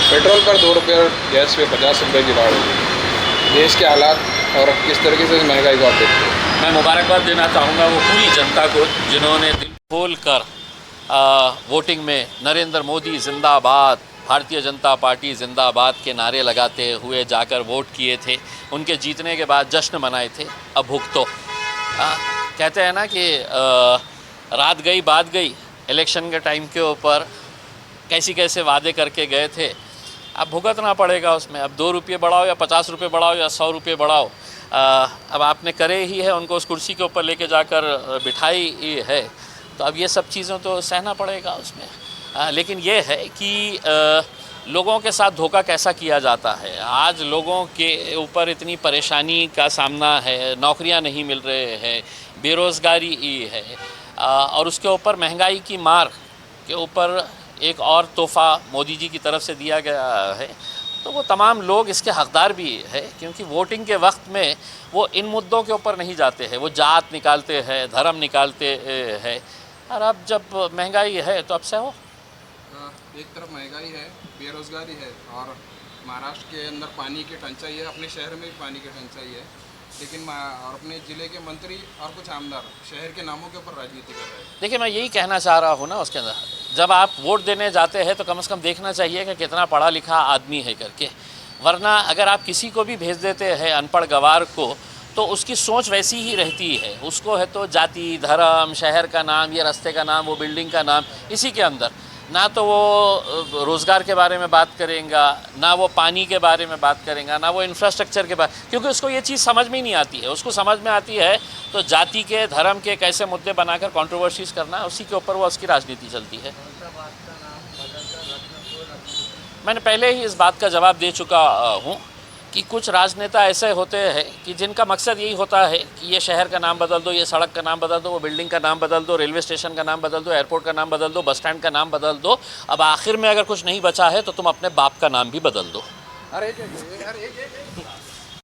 Petrol पर 2 रुपये और गैस पे 50 रुपये की भाव है। देश के हालात और किस तरीके से महंगाई को आप देखते हैं? मैं मुबारकबाद देना चाहूँगा वो पूरी जनता को जिन्होंने दिल खोल कर वोटिंग में नरेंद्र मोदी जिंदाबाद, भारतीय जनता पार्टी जिंदाबाद के नारे लगाते हुए जाकर वोट किए थे। उनके जीतने के बाद जश्न मनाए थे। अब भुगतो। कहते हैं ना कि रात गई बात गई। इलेक्शन के टाइम के ऊपर कैसे वादे करके गए थे, अब भुगतना पड़ेगा उसमें। अब 2 रुपये बढ़ाओ या 50 रुपये बढ़ाओ या 100 रुपये बढ़ाओ, अब आपने करे ही है, उनको उस कुर्सी के ऊपर लेके जाकर बिठाई ही है, तो अब ये सब चीज़ों तो सहना पड़ेगा उसमें। लेकिन ये है कि लोगों के साथ धोखा कैसा किया जाता है। आज लोगों के ऊपर इतनी परेशानी का सामना है, नौकरियां नहीं मिल रहे हैं, बेरोज़गारी है, और उसके ऊपर महंगाई की मार के ऊपर एक और तोहफ़ा मोदी जी की तरफ से दिया गया है। तो वो तमाम लोग इसके हकदार भी है, क्योंकि वोटिंग के वक्त में वो इन मुद्दों के ऊपर नहीं जाते हैं। वो जात निकालते हैं, धर्म निकालते हैं। और अब जब महंगाई है तो अब से हो। एक तरफ महंगाई है, बेरोजगारी है, और महाराष्ट्र के अंदर पानी की टंचाई है, अपने शहर में भी पानी की टंचाई है, लेकिन और अपने ज़िले के मंत्री और कुछ आमदार शहर के नामों के ऊपर राजनीति कर रहे हैं। देखिए, मैं यही कहना चाह रहा हूँ ना, उसके अंदर जब आप वोट देने जाते हैं तो कम से कम देखना चाहिए कि कितना पढ़ा लिखा आदमी है करके। वरना अगर आप किसी को भी भेज देते हैं अनपढ़ गवार को, तो उसकी सोच वैसी ही रहती है। उसको है तो जाति, धर्म, शहर का नाम, ये रास्ते का नाम, वो बिल्डिंग का नाम, इसी के अंदर ना तो वो रोज़गार के बारे में बात करेगा, ना वो पानी के बारे में बात करेगा, ना वो इंफ्रास्ट्रक्चर के बारे, क्योंकि उसको ये चीज़ समझ में ही नहीं आती है। उसको समझ में आती है तो जाति के, धर्म के कैसे मुद्दे बनाकर कंट्रोवर्सीज करना, उसी के ऊपर वो उसकी राजनीति चलती है। मैंने पहले ही इस बात का जवाब दे चुका हूँ कि कुछ राजनेता ऐसे होते हैं कि जिनका मकसद यही होता है कि ये शहर का नाम बदल दो, ये सड़क का नाम बदल दो, वो बिल्डिंग का नाम बदल दो, रेलवे स्टेशन का नाम बदल दो, एयरपोर्ट का नाम बदल दो, बस स्टैंड का नाम बदल दो। अब आखिर में अगर कुछ नहीं बचा है तो तुम अपने बाप का नाम भी बदल दो। अरे